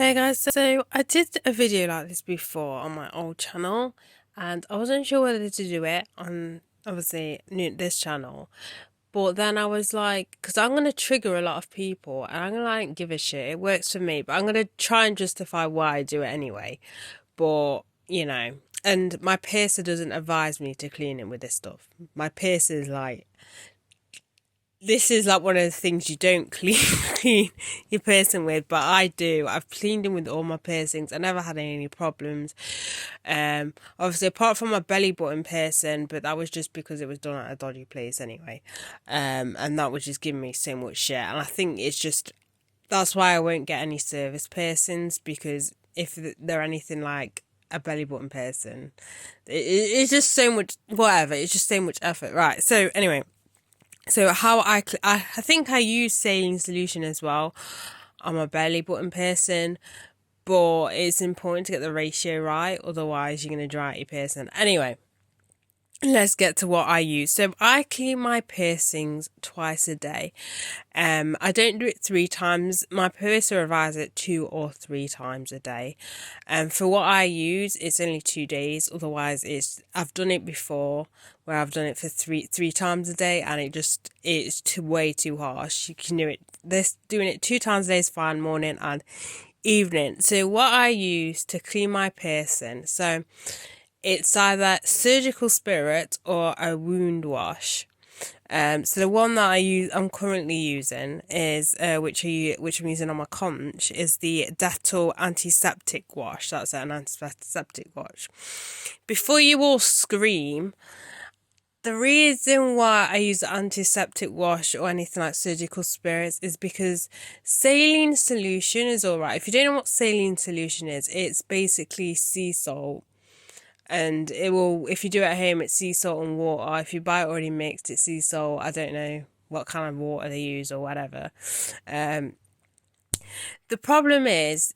Hey guys, so I did a video like this before on my old channel and I wasn't sure whether to do it on obviously this channel, but then I was like, because I'm going to trigger a lot of people and I'm going to like give a shit. It works for me, but I'm going to try and justify why I do it anyway. But, and my piercer doesn't advise me to clean it with this stuff. My piercer is like, this is like one of the things you don't clean your piercing with, but I do. I've cleaned them with all my piercings. I never had any problems. Obviously apart from my belly button piercing, but that was just because it was done at a dodgy place anyway. And that was just giving me so much shit. And I think it's just that's why I won't get any service piercings, because if they're anything like a belly button piercing, it's just so much whatever. It's just so much effort, right? So anyway. So how I think I use saline solution as well on my belly button piercing, but it's important to get the ratio right, otherwise you're going to dry out your piercing. Anyway, let's get to what I use. So I clean my piercings twice a day. I don't do it 3 times. My piercer advises it 2 or 3 times a day. For what I use, it's only 2 days. Otherwise, I've done it before where I've done it for three times a day, and it's way too harsh. You can do it. Doing it 2 times a day is fine, morning and evening. So what I use to clean my piercing, so it's either surgical spirit or a wound wash. So the one that I'm currently using is which I'm using on my conch is the Dettol antiseptic wash. That's an antiseptic wash. Before you all scream, the reason why I use antiseptic wash or anything like surgical spirits is because saline solution is alright. If you don't know what saline solution is, it's basically sea salt. And it will, if you do it at home, it's sea salt and water. If you buy it already mixed, it's sea salt. I don't know what kind of water they use or whatever. The problem is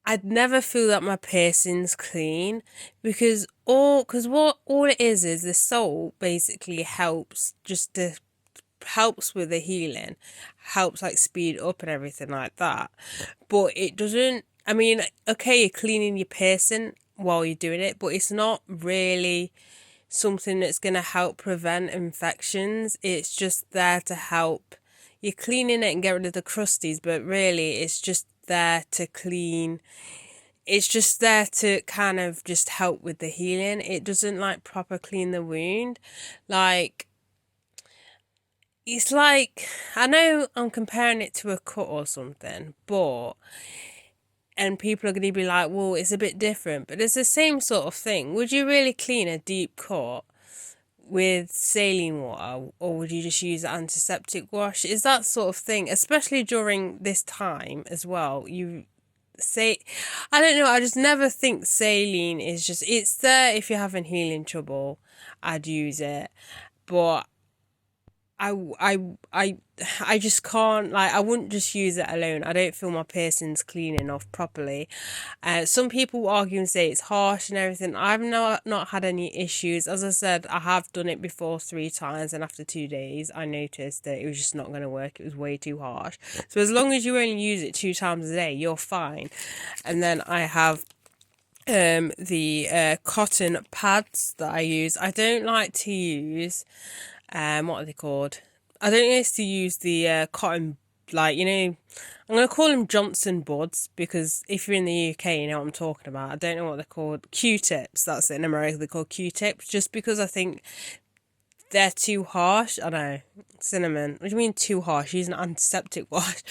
I'd never feel that my piercing's clean because what all it is the salt basically helps with the healing, helps like speed up and everything like that. But it doesn't. I mean, okay, you're cleaning your piercing while you're doing it, but it's not really something that's going to help prevent infections. It's just there to help. You're cleaning it and get rid of the crusties, but really it's just there to clean. It's just there to kind of just help with the healing. It doesn't like proper clean the wound. Like, it's like, I know I'm comparing it to a cut or something, and people are going to be like, well, it's a bit different, but it's the same sort of thing. Would you really clean a deep cut with saline water, or would you just use antiseptic wash? Is that sort of thing, especially during this time as well. I don't know, I just never think saline it's there if you're having healing trouble. I'd use it, but I, I, I, I just can't, like, I wouldn't just use it alone. I don't feel my piercing's clean enough properly. Some people argue and say it's harsh and everything. I've not had any issues. As I said, I have done it before 3 times, and after 2 days, I noticed that it was just not going to work. It was way too harsh. So as long as you only use it 2 times a day, you're fine. And then I have the cotton pads that I use. I don't like to use what are they called? I don't used to use the cotton, like, I'm going to call them Johnson buds, because if you're in the UK, you know what I'm talking about. I don't know what they're called. Q-tips, that's it. In America, they're called Q-tips, just because I think they're too harsh. I know, cinnamon. What do you mean too harsh? Use an antiseptic wash.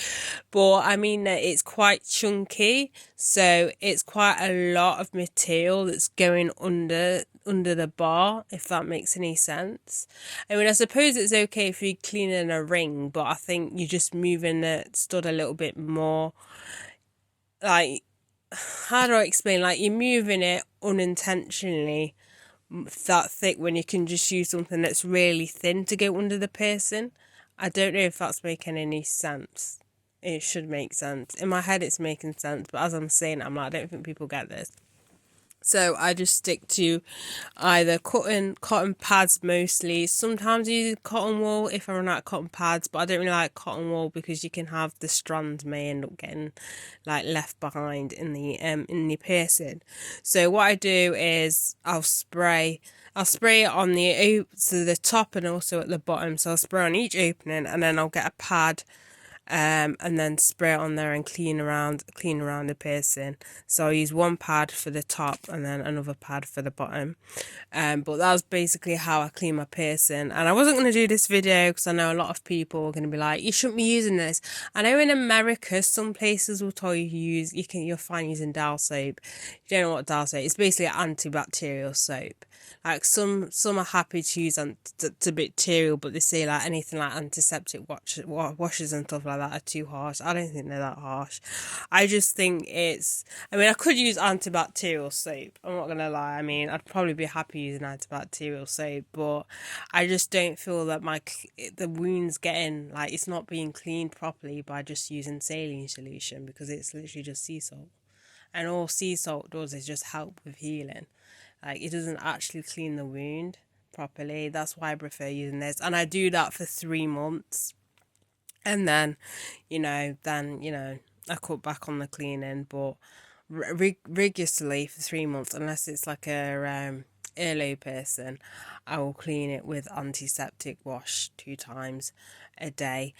But I mean that it's quite chunky, so it's quite a lot of material that's going under the bar, if that makes any sense. I mean, I suppose it's okay if you're cleaning a ring, but I think you're just moving the stud a little bit more. Like, how do I explain? Like, you're moving it unintentionally that thick when you can just use something that's really thin to go under the piercing. I don't know if that's making any sense. It should make sense. In my head, it's making sense, but as I'm saying, I'm like, I don't think people get this. So I just stick to either cotton pads mostly. Sometimes I use cotton wool if I run out of cotton pads, but I don't really like cotton wool because you can have the strands may end up getting like left behind in the piercing. So what I do is I'll spray it on the top and also at the bottom. So I'll spray on each opening and then I'll get a pad and then spray it on there and clean around the piercing. So I use one pad for the top and then another pad for the bottom. But that was basically how I clean my piercing. And I wasn't going to do this video because I know a lot of people are going to be like, you shouldn't be using this. I know in America some places will tell you're fine using Dial soap. You don't know what Dial soap is. It's basically antibacterial soap. Like some are happy to use antibacterial, but they say like anything like antiseptic washes and stuff like that are too harsh. I don't think they're that harsh. I just think I could use antibacterial soap. I'm not gonna lie. I mean, I'd probably be happy using antibacterial soap, but I just don't feel that the wound's getting like it's not being cleaned properly by just using saline solution because it's literally just sea salt, and all sea salt does is just help with healing. Like, it doesn't actually clean the wound properly. That's why I prefer using this. And I do that for 3 months. And then, I cut back on the cleaning. But rigorously for 3 months, unless it's like a earlobe person, I will clean it with antiseptic wash 2 times a day.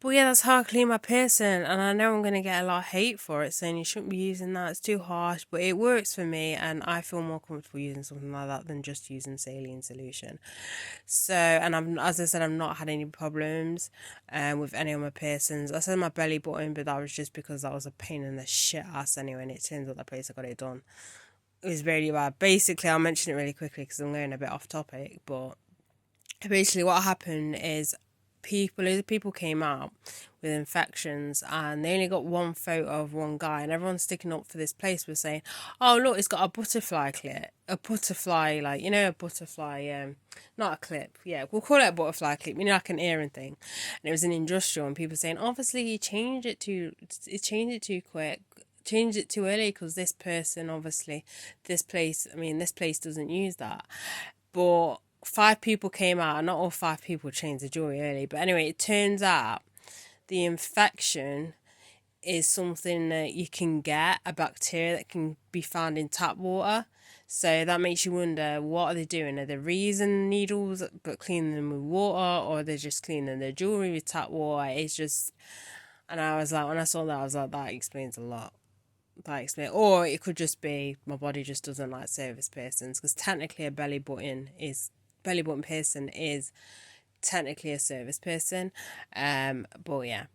But yeah, that's how I clean my piercing, and I know I'm going to get a lot of hate for it, saying you shouldn't be using that, it's too harsh, but it works for me, and I feel more comfortable using something like that than just using saline solution. So, and as I said, I've not had any problems with any of my piercings. I said my belly button, but that was just because that was a pain in the shit ass anyway, and it turns out the place I got it done, it was really bad. Basically, I'll mention it really quickly because I'm going a bit off topic, but basically what happened is people came out with infections and they only got one photo of one guy, and everyone's sticking up for this place was saying, oh look, it's got a butterfly clip, a butterfly, like, a butterfly, not a clip, yeah, we'll call it a butterfly clip, like an earring thing, and it was an industrial, and people saying obviously you changed it too quick, changed it too early because this place doesn't use that. But 5 people came out, and not all 5 people changed the jewelry early. But anyway, it turns out the infection is something that you can get, a bacteria that can be found in tap water. So that makes you wonder, what are they doing? Are they reusing needles but cleaning them with water, or are they just cleaning their jewelry with tap water? It's just, and I was like, when I saw that, I was like, that explains a lot. Or it could just be my body just doesn't like surface piercings, because technically a belly button piercing is technically a surface piercing. But yeah,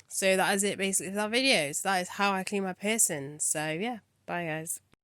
so that is it basically for that video. So that is how I clean my piercings. So yeah, bye guys.